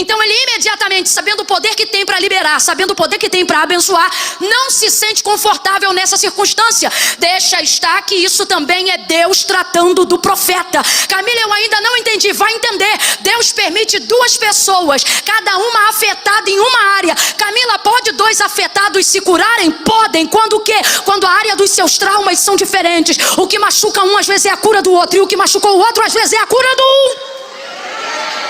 Então ele imediatamente, sabendo o poder que tem para liberar, sabendo o poder que tem para abençoar, não se sente confortável nessa circunstância. Deixa estar que isso também é Deus tratando do profeta. Camila, eu ainda não entendi. Vai entender. Deus permite duas pessoas, cada uma afetada em uma área. Camila, pode dois afetados se curarem? Podem. Quando o quê? Quando a área dos seus traumas são diferentes. O que machuca um às vezes é a cura do outro, e o que machucou o outro às vezes é a cura do um.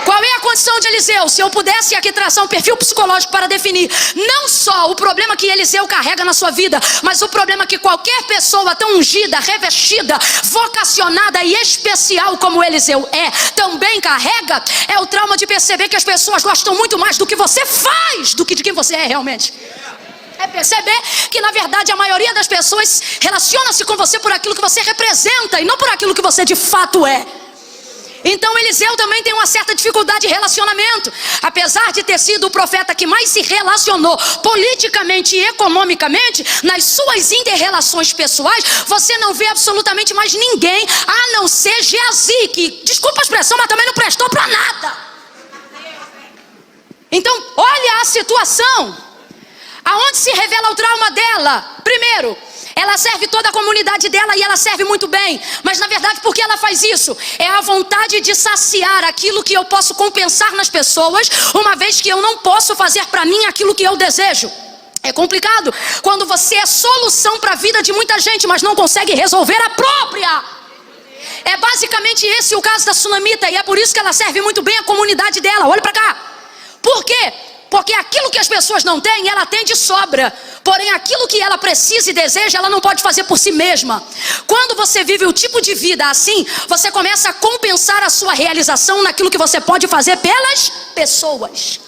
Qual é a condição de Eliseu? Se eu pudesse aqui traçar um perfil psicológico para definir não só o problema que Eliseu carrega na sua vida, mas o problema que qualquer pessoa tão ungida, revestida, vocacionada e especial como Eliseu também carrega, é o trauma de perceber que as pessoas gostam muito mais do que você faz do que de quem você é realmente. É perceber que na verdade a maioria das pessoas relaciona-se com você por aquilo que você representa e não por aquilo que você de fato é. Então Eliseu também tem uma certa dificuldade de relacionamento. Apesar de ter sido o profeta que mais se relacionou politicamente e economicamente, nas suas inter-relações pessoais, você não vê absolutamente mais ninguém, a não ser Geazi, que, desculpa a expressão, mas também não prestou para nada. Então, olha a situação. Aonde se revela o trauma dela? Primeiro, ela serve toda a comunidade dela e ela serve muito bem. Mas na verdade, por que ela faz isso? É a vontade de saciar aquilo que eu posso compensar nas pessoas, uma vez que eu não posso fazer para mim aquilo que eu desejo. É complicado quando você é solução para a vida de muita gente, mas não consegue resolver a própria. É basicamente esse o caso da Sunamita, e é por isso que ela serve muito bem a comunidade dela. Olha para cá. Por quê? Porque aquilo que as pessoas não têm, ela tem de sobra. Porém, aquilo que ela precisa e deseja, ela não pode fazer por si mesma. Quando você vive o tipo de vida assim, você começa a compensar a sua realização naquilo que você pode fazer pelas pessoas.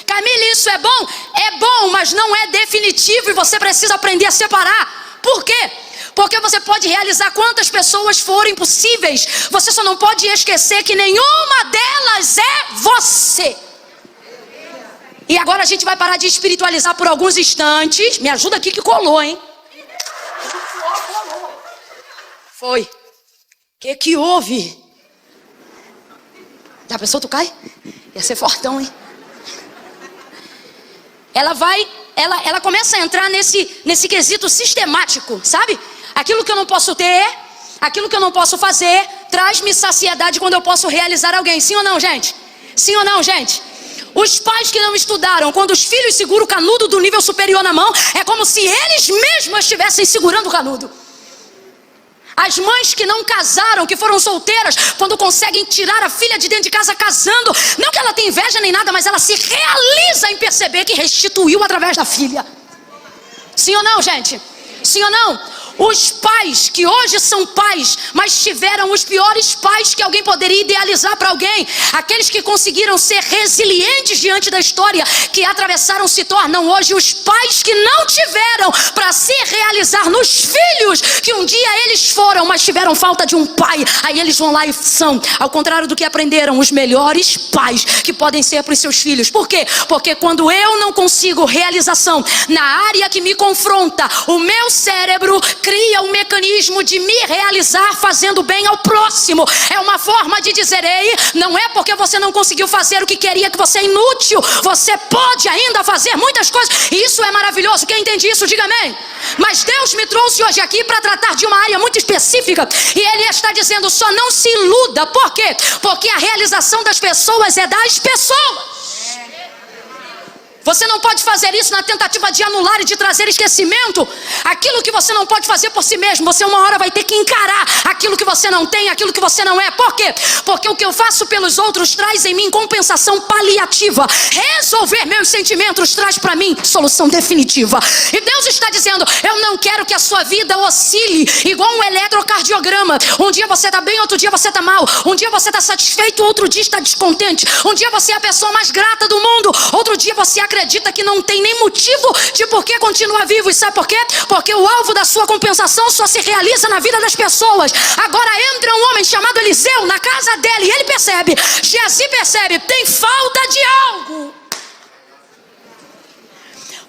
Camila, isso é bom? É bom, mas não é definitivo e você precisa aprender a separar. Por quê? Porque você pode realizar quantas pessoas forem possíveis. Você só não pode esquecer que nenhuma delas é você. E agora a gente vai parar de espiritualizar por alguns instantes. Me ajuda aqui que colou, hein? Foi. O que houve? Já pensou, tu cai? Ia ser fortão, hein? Ela começa a entrar nesse quesito sistemático, sabe? Aquilo que eu não posso ter, aquilo que eu não posso fazer, traz-me saciedade quando eu posso realizar alguém. Sim ou não, gente? Sim ou não, gente? Os pais que não estudaram, quando os filhos seguram o canudo do nível superior na mão, é como se eles mesmos estivessem segurando o canudo. As mães que não casaram, que foram solteiras, quando conseguem tirar a filha de dentro de casa casando, não que ela tenha inveja nem nada, mas ela se realiza em perceber que restituiu através da filha. Sim ou não, gente? Sim ou não? Os pais que hoje são pais, mas tiveram os piores pais que alguém poderia idealizar para alguém. Aqueles que conseguiram ser resilientes diante da história, que atravessaram, se tornam hoje os pais que não tiveram para se realizar nos filhos que um dia eles foram, mas tiveram falta de um pai. Aí eles vão lá e são, ao contrário do que aprenderam, os melhores pais que podem ser para os seus filhos. Por quê? Porque quando eu não consigo realização na área que me confronta, o meu cérebro cria um mecanismo de me realizar fazendo bem ao próximo. É uma forma de dizer: ei, não é porque você não conseguiu fazer o que queria que você é inútil. Você pode ainda fazer muitas coisas. E isso é maravilhoso. Quem entende isso, diga amém. Mas Deus me trouxe hoje aqui para tratar de uma área muito específica. E Ele está dizendo: só não se iluda. Por quê? Porque a realização das pessoas é das pessoas. Você não pode fazer isso na tentativa de anular e de trazer esquecimento aquilo que você não pode fazer por si mesmo. Você uma hora vai ter que encarar aquilo que você não tem, aquilo que você não é. Por quê? Porque o que eu faço pelos outros traz em mim compensação paliativa. Resolver meus sentimentos traz para mim solução definitiva. E Deus está dizendo: eu não quero que a sua vida oscile igual um eletrocardiograma. Um dia você está bem, outro dia você está mal. Um dia você está satisfeito, outro dia está descontente. Um dia você é a pessoa mais grata do mundo, outro dia você acredita que não tem nem motivo de por que continuar vivo. E sabe por quê? Porque o alvo da sua compensação só se realiza na vida das pessoas. Agora entra um homem chamado Eliseu na casa dele e ele percebe, Geazi percebe, tem falta de algo.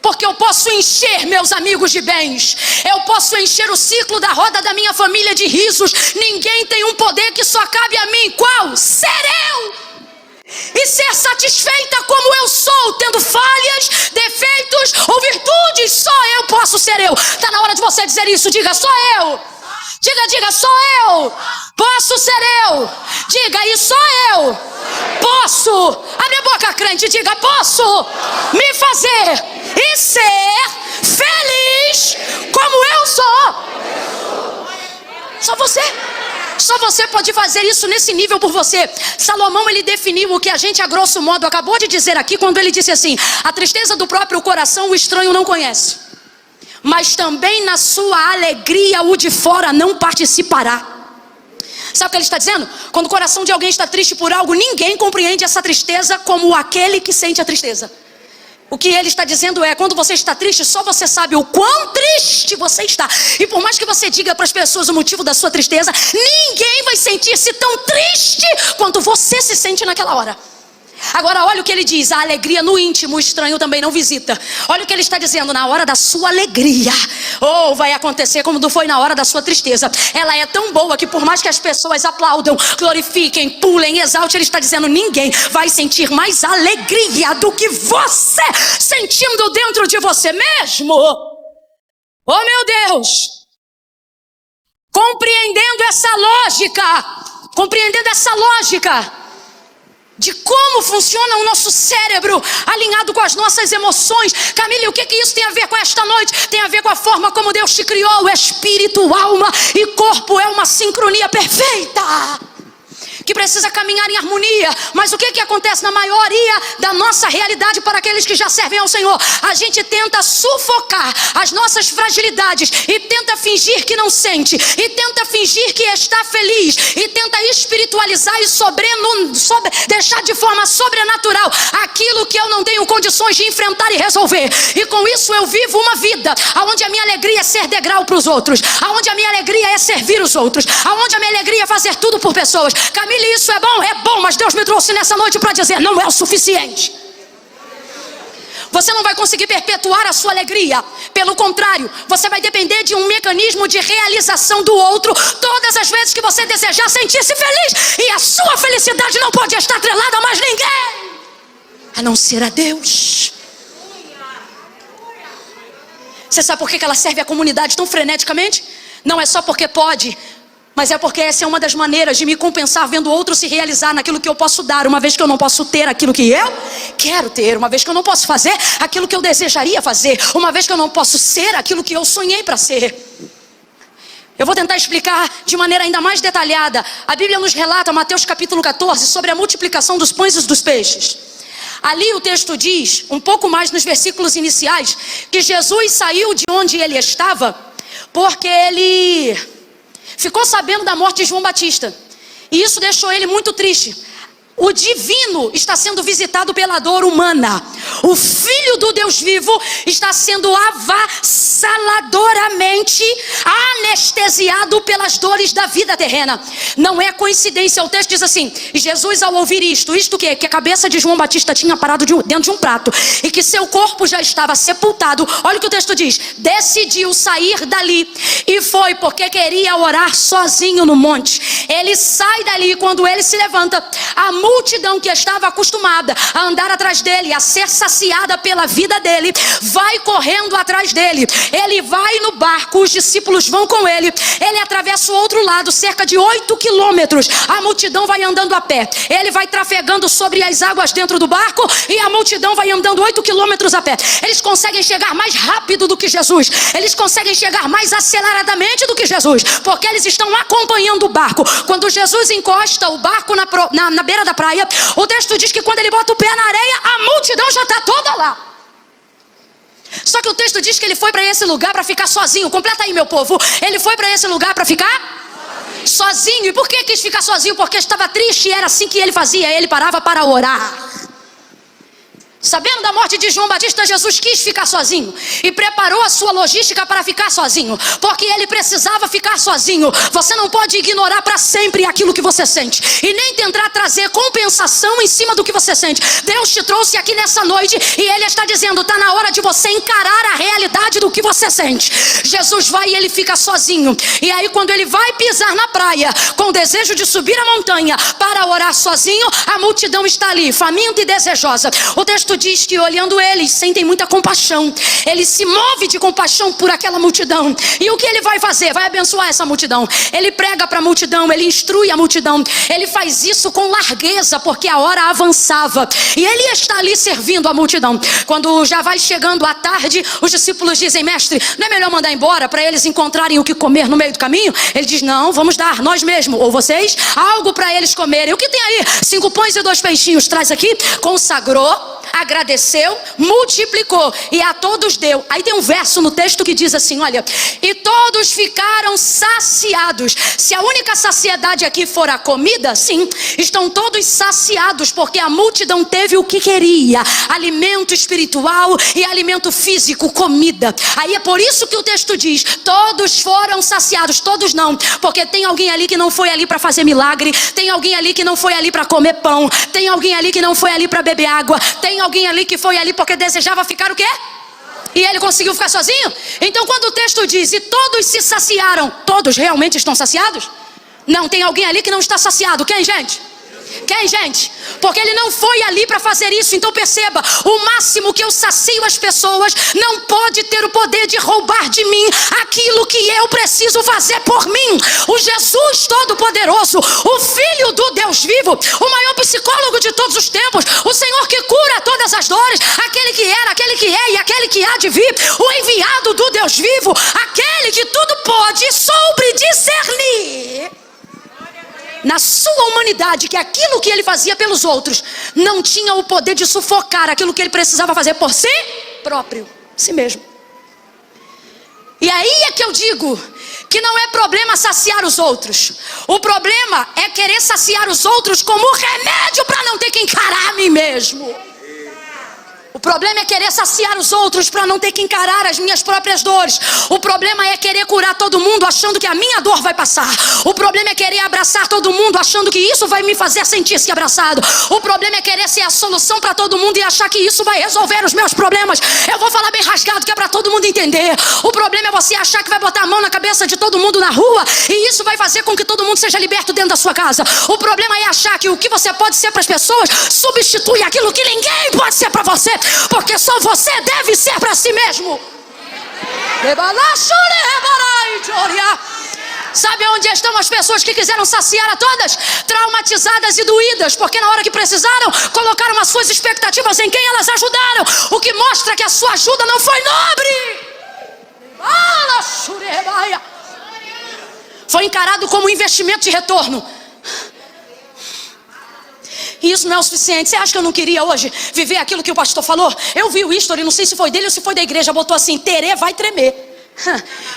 Porque eu posso encher meus amigos de bens, eu posso encher o ciclo da roda da minha família de risos. Ninguém tem um poder que só cabe a mim. Qual? Ser eu. e ser satisfeita como eu sou, tendo falhas, defeitos ou virtudes. Só eu posso ser eu. Está na hora de você dizer isso. Diga, sou eu. Diga, sou eu. Posso ser eu. Diga, e sou eu. Posso. Abre a boca, crente, diga, posso me fazer e ser feliz como eu sou. Só você pode fazer isso nesse nível por você. Salomão, ele definiu o que a gente, a grosso modo, acabou de dizer aqui, quando ele disse assim: a tristeza do próprio coração o estranho não conhece, mas também na sua alegria o de fora não participará. Sabe o que ele está dizendo? Quando o coração de alguém está triste por algo, ninguém compreende essa tristeza como aquele que sente a tristeza. O que ele está dizendo é, quando você está triste, só você sabe o quão triste você está. E por mais que você diga para as pessoas o motivo da sua tristeza, ninguém vai sentir-se tão triste quanto você se sente naquela hora. Agora olha o que ele diz: a alegria no íntimo o estranho também não visita. Olha o que ele está dizendo: na hora da sua alegria, vai acontecer como foi na hora da sua tristeza. Ela é tão boa que por mais que as pessoas aplaudam, glorifiquem, pulem, exaltem, ele está dizendo: ninguém vai sentir mais alegria do que você sentindo dentro de você mesmo. Oh meu Deus, compreendendo essa lógica de como funciona o nosso cérebro alinhado com as nossas emoções. Camille, o que isso tem a ver com esta noite? Tem a ver com a forma como Deus te criou. O espírito, alma e corpo é uma sincronia perfeita que precisa caminhar em harmonia. Mas o que acontece na maioria da nossa realidade para aqueles que já servem ao Senhor? A gente tenta sufocar as nossas fragilidades e tenta fingir que não sente, e tenta fingir que está feliz, e tenta espiritualizar e deixar de forma sobrenatural aquilo que eu não tenho condições de enfrentar e resolver. E com isso eu vivo uma vida onde a minha alegria é ser degrau para os outros, onde a minha alegria é servir os outros, onde a minha alegria é fazer tudo por pessoas. Camille, isso é bom? É bom, mas Deus me trouxe nessa noite para dizer: não é o suficiente. Você não vai conseguir perpetuar a sua alegria. Pelo contrário, você vai depender de um mecanismo de realização do outro todas as vezes que você desejar sentir-se feliz. E a sua felicidade não pode estar atrelada a mais ninguém, a não ser a Deus. Você sabe por que ela serve a comunidade tão freneticamente? Não é só porque pode, mas é porque essa é uma das maneiras de me compensar vendo o outro se realizar naquilo que eu posso dar, uma vez que eu não posso ter aquilo que eu quero ter, uma vez que eu não posso fazer aquilo que eu desejaria fazer, uma vez que eu não posso ser aquilo que eu sonhei para ser. Eu vou tentar explicar de maneira ainda mais detalhada. A Bíblia nos relata, Mateus capítulo 14, sobre a multiplicação dos pães e dos peixes. Ali o texto diz, um pouco mais nos versículos iniciais, que Jesus saiu de onde ele estava porque ele ficou sabendo da morte de João Batista, e isso deixou ele muito triste. O divino está sendo visitado pela dor humana. O Filho do Deus vivo está sendo avassaladoramente anestesiado pelas dores da vida terrena. Não é coincidência, o texto diz assim: Jesus, ao ouvir isto o quê? Que a cabeça de João Batista tinha parado dentro de um prato e que seu corpo já estava sepultado. Olha o que o texto diz: decidiu sair dali e foi porque queria orar sozinho no monte. Ele sai dali, quando ele se levanta, a multidão que estava acostumada a andar atrás dele, a ser saciada pela vida dele, vai correndo atrás dele. Ele vai no barco, os discípulos vão com ele. Ele atravessa o outro lado, cerca de 8 quilômetros. A multidão vai andando a pé. Ele vai trafegando sobre as águas dentro do barco e a multidão vai andando 8 quilômetros a pé. Eles conseguem chegar mais rápido do que Jesus. Eles conseguem chegar mais aceleradamente do que Jesus, porque eles estão acompanhando o barco. Quando Jesus encosta o barco na beira da praia, o texto diz que quando ele bota o pé na areia, a multidão já está toda lá. Só que o texto diz que ele foi para esse lugar para ficar sozinho. Completa aí, meu povo. Ele foi para esse lugar para ficar sozinho. E por que quis ficar sozinho? Porque estava triste e era assim que ele fazia. Ele parava para orar. Sabendo da morte de João Batista, Jesus quis ficar sozinho e preparou a sua logística para ficar sozinho, porque ele precisava ficar sozinho. Você não pode ignorar para sempre aquilo que você sente e nem tentar trazer compensação em cima do que você sente. Deus te trouxe aqui nessa noite e Ele está dizendo, está na hora de você encarar a realidade do que você sente. Jesus vai e ele fica sozinho, e aí quando ele vai pisar na praia com o desejo de subir a montanha para orar sozinho, a multidão está ali, faminta e desejosa. O texto diz que olhando eles, sentem muita compaixão. Ele se move de compaixão por aquela multidão. E o que ele vai fazer? Vai abençoar essa multidão. Ele prega para a multidão, ele instrui a multidão. Ele faz isso com largueza, porque a hora avançava. E ele está ali servindo a multidão. Quando já vai chegando a tarde, os discípulos dizem, mestre, não é melhor mandar embora para eles encontrarem o que comer no meio do caminho? Ele diz, não, vamos dar nós mesmos, ou vocês, algo para eles comerem. O que tem aí? 5 pães e 2 peixinhos. Traz aqui. Consagrou, agradeceu, multiplicou e a todos deu. Aí tem um verso no texto que diz assim, olha, e todos ficaram saciados. Se a única saciedade aqui for a comida, sim, estão todos saciados, porque a multidão teve o que queria, alimento espiritual e alimento físico, comida. Aí é por isso que o texto diz, todos foram saciados. Todos não, porque tem alguém ali que não foi ali para fazer milagre, tem alguém ali que não foi ali para comer pão, tem alguém ali que não foi ali para beber água, tem alguém ali que foi ali porque desejava ficar o quê? E ele conseguiu ficar sozinho? Então quando o texto diz, e todos se saciaram, todos realmente estão saciados? Não, tem alguém ali que não está saciado. Quem, gente? Quem, gente? Porque ele não foi ali para fazer isso. Então perceba, o máximo que eu sacio as pessoas não pode ter o poder de roubar de mim aquilo que eu preciso fazer por mim. O Jesus Todo-Poderoso, o Filho do Deus vivo, o maior psicólogo de todos os tempos, o Senhor que cura todas as dores, aquele que era, aquele que é e aquele que há de vir, o enviado do Deus vivo, aquele que tudo pode, soube discernir na sua humanidade que aquilo que ele fazia pelos outros não tinha o poder de sufocar aquilo que ele precisava fazer por si próprio, si mesmo. E aí é que eu digo que não é problema saciar os outros. O problema é querer saciar os outros como remédio para não ter que encarar a mim mesmo. O problema é querer saciar os outros para não ter que encarar as minhas próprias dores. O problema é querer curar todo mundo achando que a minha dor vai passar. O problema é querer abraçar todo mundo achando que isso vai me fazer sentir-se abraçado. O problema é querer ser a solução para todo mundo e achar que isso vai resolver os meus problemas. Eu vou falar bem rasgado que é para todo mundo entender. O problema é você achar que vai botar a mão na cabeça de todo mundo na rua e isso vai fazer com que todo mundo seja liberto dentro da sua casa. O problema é achar que o que você pode ser para as pessoas substitui aquilo que ninguém pode ser para você. Porque só você deve ser para si mesmo. Sabe onde estão as pessoas que quiseram saciar a todas? Traumatizadas e doídas, porque na hora que precisaram, colocaram as suas expectativas em quem elas ajudaram, o que mostra que a sua ajuda não foi nobre. Foi encarado como um investimento de retorno. E isso não é o suficiente. Você acha que eu não queria hoje viver aquilo que o pastor falou? Eu vi o history, não sei se foi dele ou se foi da igreja, botou assim, Terê vai tremer.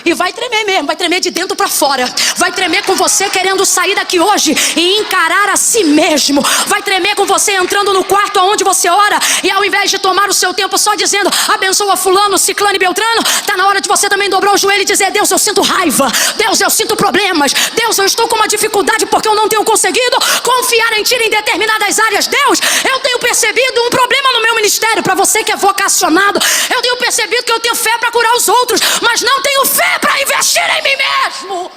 E vai tremer mesmo, vai tremer de dentro para fora. Vai tremer com você querendo sair daqui hoje e encarar a si mesmo. Vai tremer com você entrando no quarto onde você ora e ao invés de tomar o seu tempo só dizendo abençoa fulano, ciclano e beltrano, tá na hora de você também dobrar o joelho e dizer, Deus, eu sinto raiva, Deus, eu sinto problemas, Deus, eu estou com uma dificuldade porque eu não tenho conseguido confiar em Ti em determinadas áreas. Deus, eu tenho percebido um problema no meu ministério. Para você que é vocacionado, eu tenho percebido que eu tenho fé para curar os outros, mas não tenho fé para investir em mim mesmo.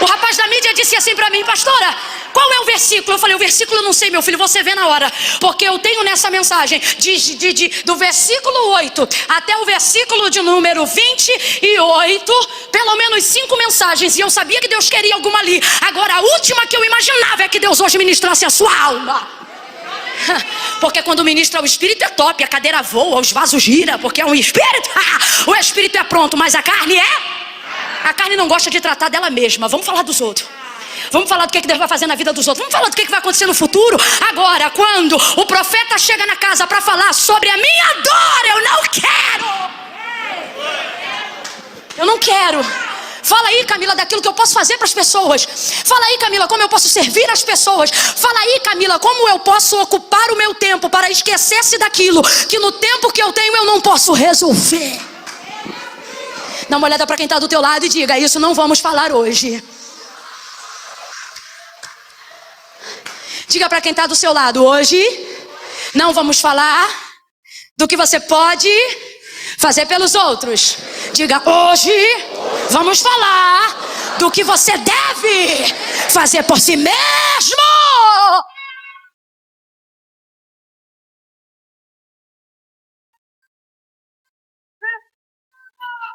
O rapaz da mídia disse assim para mim, pastora, qual é o versículo? Eu falei, o versículo eu não sei, meu filho, você vê na hora. Porque eu tenho nessa mensagem, do versículo 8 até o versículo de número 28, pelo menos 5 mensagens. E eu sabia que Deus queria alguma ali. Agora a última que eu imaginava é que Deus hoje ministrasse a sua alma. Porque quando ministra o Espírito é top, a cadeira voa, os vasos giram, porque é um Espírito. O Espírito é pronto, mas a carne é? A carne não gosta de tratar dela mesma. Vamos falar dos outros. Vamos falar do que Deus vai fazer na vida dos outros. Vamos falar do que vai acontecer no futuro. Agora, quando o profeta chega na casa para falar sobre a minha dor, eu não quero. Eu não quero. Fala aí, Camila, daquilo que eu posso fazer para as pessoas. Fala aí, Camila, como eu posso servir as pessoas. Fala aí, Camila, como eu posso ocupar o meu tempo para esquecer-se daquilo que no tempo que eu tenho eu não posso resolver. Dá uma olhada para quem está do teu lado e diga: isso não vamos falar hoje. Diga para quem está do seu lado: hoje não vamos falar do que você pode fazer pelos outros. Diga: hoje vamos falar do que você deve fazer por si mesmo.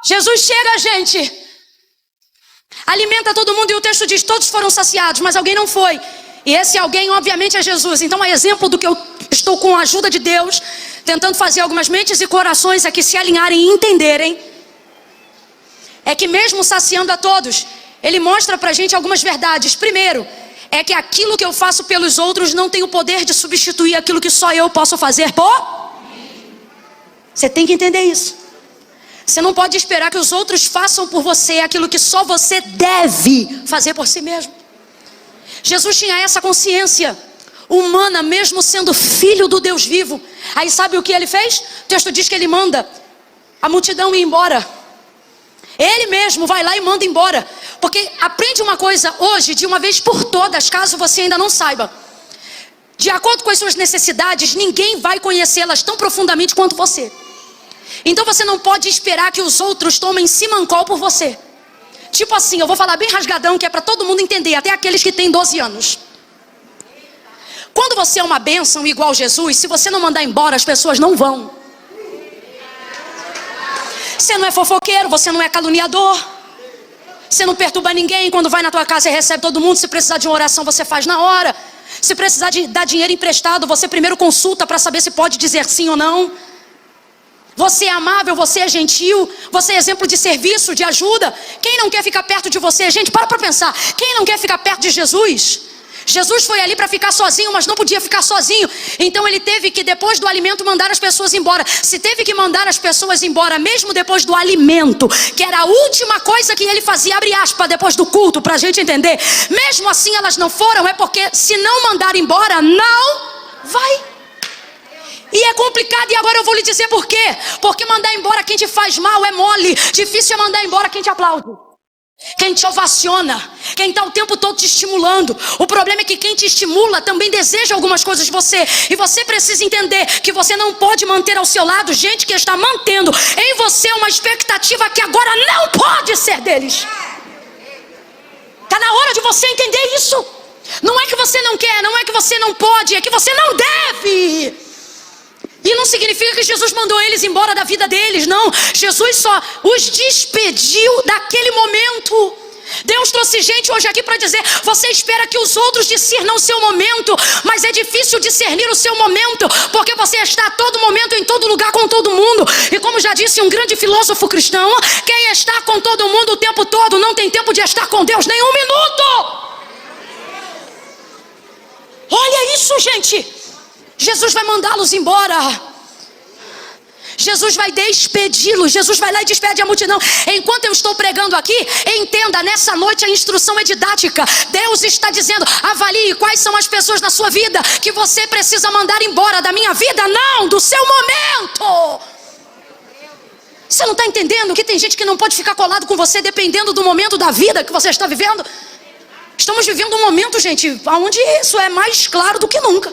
Jesus chega, gente, alimenta todo mundo e o texto diz: todos foram saciados, mas alguém não foi. E esse alguém obviamente é Jesus. Então é exemplo do que eu estou, com a ajuda de Deus, tentando fazer algumas mentes e corações aqui se alinharem e entenderem. É que mesmo saciando a todos, Ele mostra pra gente algumas verdades. Primeiro, é que aquilo que eu faço pelos outros não tem o poder de substituir aquilo que só eu posso fazer por... Você tem que entender isso. Você não pode esperar que os outros façam por você aquilo que só você deve fazer por si mesmo. Jesus tinha essa consciência humana, mesmo sendo filho do Deus vivo. Aí sabe o que ele fez? O texto diz que ele manda a multidão ir embora. Ele mesmo vai lá e manda embora. Porque aprende uma coisa hoje, de uma vez por todas, caso você ainda não saiba. De acordo com as suas necessidades, ninguém vai conhecê-las tão profundamente quanto você. Então você não pode esperar que os outros tomem simancol por você. Tipo assim, eu vou falar bem rasgadão, que é para todo mundo entender, até aqueles que têm 12 anos. Quando você é uma bênção igual Jesus, se você não mandar embora, as pessoas não vão. Você não é fofoqueiro, você não é caluniador. Você não perturba ninguém. Quando vai na tua casa, você recebe todo mundo. Se precisar de uma oração, você faz na hora. Se precisar de dar dinheiro emprestado, você primeiro consulta para saber se pode dizer sim ou não. Você é amável, você é gentil, você é exemplo de serviço, de ajuda. Quem não quer ficar perto de você? Gente, para pensar. Quem não quer ficar perto de Jesus? Jesus foi ali para ficar sozinho, mas não podia ficar sozinho. Então ele teve que, depois do alimento, mandar as pessoas embora. Se teve que mandar as pessoas embora, mesmo depois do alimento, que era a última coisa que ele fazia, abre aspas, depois do culto, para a gente entender. Mesmo assim elas não foram, é porque se não mandar embora, não vai. E é complicado, e agora eu vou lhe dizer por quê. Porque mandar embora quem te faz mal é mole. Difícil é mandar embora quem te aplaude, quem te ovaciona, quem está o tempo todo te estimulando. O problema é que quem te estimula também deseja algumas coisas de você. E você precisa entender que você não pode manter ao seu lado gente que está mantendo em você uma expectativa que agora não pode ser deles. Está na hora de você entender isso. Não é que você não quer, não é que você não pode, é que você não deve. E não significa que Jesus mandou eles embora da vida deles, não. Jesus só os despediu daquele momento. Deus trouxe gente hoje aqui para dizer: você espera que os outros discernam o seu momento, mas é difícil discernir o seu momento, porque você está a todo momento, em todo lugar, com todo mundo. E como já disse um grande filósofo cristão, quem está com todo mundo o tempo todo não tem tempo de estar com Deus nem um minuto. Olha isso, gente. Jesus vai mandá-los embora. Jesus vai despedi-los. Jesus vai lá e despede a multidão. Enquanto eu estou pregando aqui, entenda, nessa noite a instrução é didática. Deus está dizendo: avalie quais são as pessoas na sua vida que você precisa mandar embora. Da minha vida? Não, do seu momento. Você não está entendendo que tem gente que não pode ficar colado com você dependendo do momento da vida que você está vivendo? Estamos vivendo um momento, gente, onde isso é mais claro do que nunca.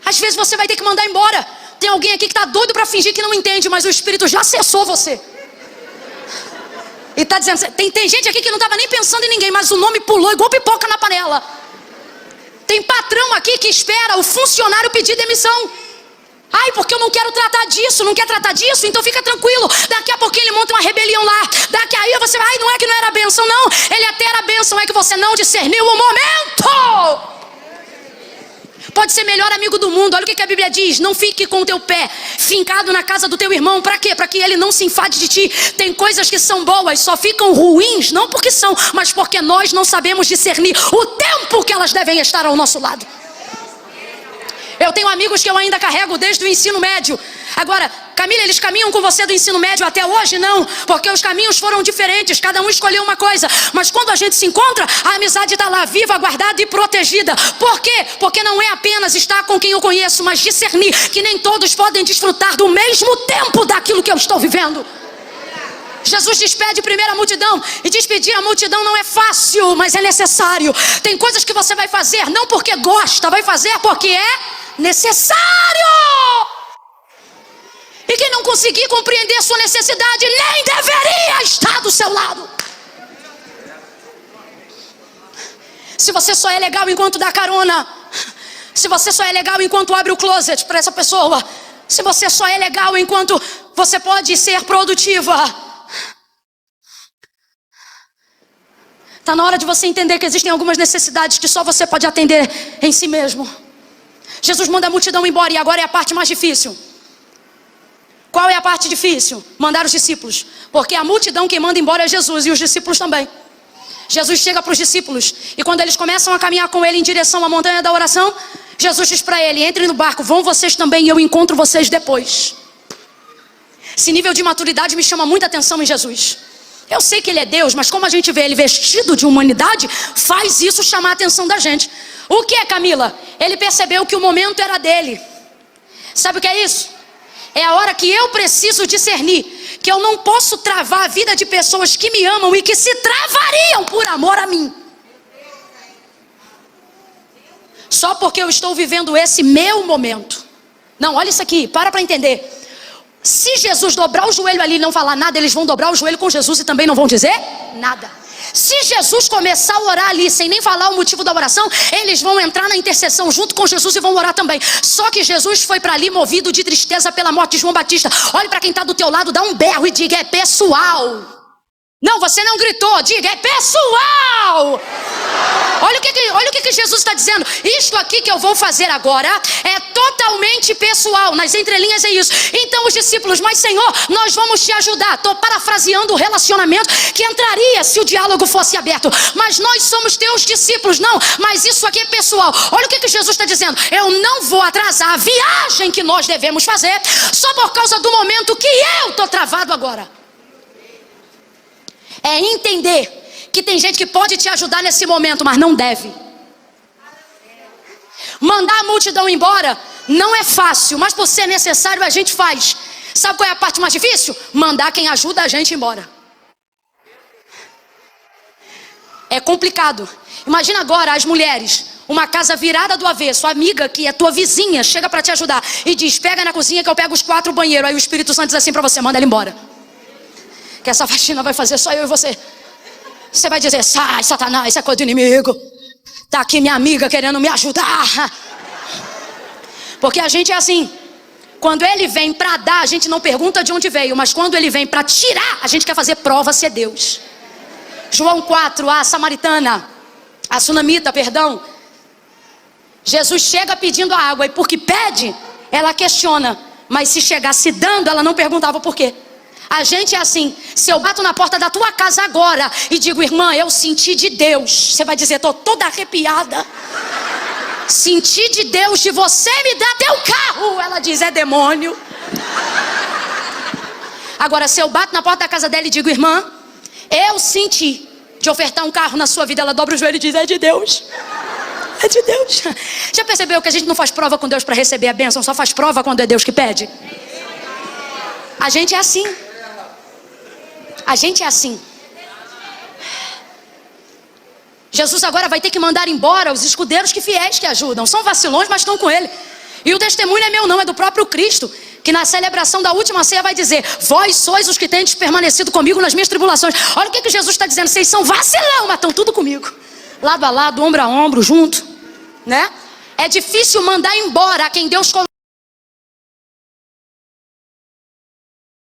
Às vezes você vai ter que mandar embora. Tem alguém aqui que está doido para fingir que não entende, mas o Espírito já acessou você. E está dizendo, tem gente aqui que não estava nem pensando em ninguém, mas o nome pulou igual pipoca na panela. Tem patrão aqui que espera o funcionário pedir demissão. Ai, porque eu não quero tratar disso, não quer tratar disso, então fica tranquilo. Daqui a pouquinho ele monta uma rebelião lá. Daqui aí você vai, ai, não é que não era bênção, não. Ele até era bênção, é que você não discerniu o momento. Pode ser melhor amigo do mundo. Olha o que a Bíblia diz: não fique com o teu pé fincado na casa do teu irmão. Para quê? Para que ele não se enfade de ti. Tem coisas que são boas, só ficam ruins, não porque são, mas porque nós não sabemos discernir o tempo que elas devem estar ao nosso lado. Eu tenho amigos que eu ainda carrego desde o ensino médio. Agora, Camila, eles caminham com você do ensino médio até hoje? Não, porque os caminhos foram diferentes, cada um escolheu uma coisa. Mas quando a gente se encontra, a amizade está lá, viva, guardada e protegida. Por quê? Porque não é apenas estar com quem eu conheço, mas discernir que nem todos podem desfrutar do mesmo tempo daquilo que eu estou vivendo. Jesus despede primeiro a multidão, e despedir a multidão não é fácil, mas é necessário. Tem coisas que você vai fazer não porque gosta, vai fazer porque é necessário. E quem não conseguir compreender a sua necessidade nem deveria estar do seu lado. Se você só é legal enquanto dá carona, se você só é legal enquanto abre o closet para essa pessoa, se você só é legal enquanto você pode ser produtiva, está na hora de você entender que existem algumas necessidades que só você pode atender em si mesmo. Jesus manda a multidão embora, e agora é a parte mais difícil. Qual é a parte difícil? Mandar os discípulos. Porque a multidão quem manda embora é Jesus, e os discípulos também. Jesus chega para os discípulos, e quando eles começam a caminhar com ele em direção à montanha da oração, Jesus diz para ele: entrem no barco, vão vocês também, e eu encontro vocês depois. Esse nível de maturidade me chama muita atenção em Jesus. Eu sei que ele é Deus, mas como a gente vê ele vestido de humanidade, faz isso chamar a atenção da gente. O que é, Camila? Ele percebeu que o momento era dele. Sabe o que é isso? É a hora que eu preciso discernir que eu não posso travar a vida de pessoas que me amam e que se travariam por amor a mim. Só porque eu estou vivendo esse meu momento. Não, olha isso aqui, para entender. Se Jesus dobrar o joelho ali e não falar nada, eles vão dobrar o joelho com Jesus e também não vão dizer nada. Se Jesus começar a orar ali sem nem falar o motivo da oração, eles vão entrar na intercessão junto com Jesus e vão orar também. Só que Jesus foi para ali movido de tristeza pela morte de João Batista. Olhe para quem está do teu lado, dá um berro e diga: é pessoal. Não, você não gritou, diga: é pessoal. Olha o que Jesus está dizendo. Isto aqui que eu vou fazer agora é totalmente pessoal. Nas entrelinhas é isso. Então os discípulos: mas Senhor, nós vamos te ajudar. Estou parafraseando o relacionamento que entraria se o diálogo fosse aberto. Mas nós somos teus discípulos. Não, mas isso aqui é pessoal. Olha o que Jesus está dizendo. Eu não vou atrasar a viagem que nós devemos fazer só por causa do momento que eu estou travado agora. É entender que tem gente que pode te ajudar nesse momento, mas não deve. Mandar a multidão embora não é fácil, mas por ser necessário a gente faz. Sabe qual é a parte mais difícil? Mandar quem ajuda a gente embora. É complicado. Imagina agora as mulheres, uma casa virada do avesso, amiga que é tua vizinha, chega para te ajudar e diz: pega na cozinha que eu pego os 4 banheiros. Aí o Espírito Santo diz assim para você: manda ela embora, que essa faxina vai fazer só eu e você. Você vai dizer: sai, Satanás, isso é coisa do inimigo. Tá aqui minha amiga querendo me ajudar. Porque a gente é assim. Quando ele vem para dar, a gente não pergunta de onde veio. Mas quando ele vem para tirar, a gente quer fazer prova se é Deus. João 4, a samaritana, a sunamita, perdão. Jesus chega pedindo a água, e porque pede, ela questiona. Mas se chegasse dando, ela não perguntava por quê. A gente é assim. Se eu bato na porta da tua casa agora e digo: irmã, eu senti de Deus, você vai dizer: estou toda arrepiada. Senti de Deus de você me dar teu carro. Ela diz: é demônio. Agora, se eu bato na porta da casa dela e digo: irmã, eu senti de ofertar um carro na sua vida, ela dobra o joelho e diz: é de Deus. É de Deus. Já percebeu que a gente não faz prova com Deus para receber a bênção, só faz prova quando é Deus que pede? A gente é assim. A gente é assim. Jesus agora vai ter que mandar embora os escudeiros que fiéis que ajudam. São vacilões, mas estão com ele. E o testemunho é meu não, é do próprio Cristo, que na celebração da última ceia vai dizer: vós sois os que tendes permanecido comigo nas minhas tribulações. Olha o que Jesus está dizendo: vocês são vacilão, mas estão tudo comigo, lado a lado, ombro a ombro, junto, né? É difícil mandar embora a quem Deus colocou.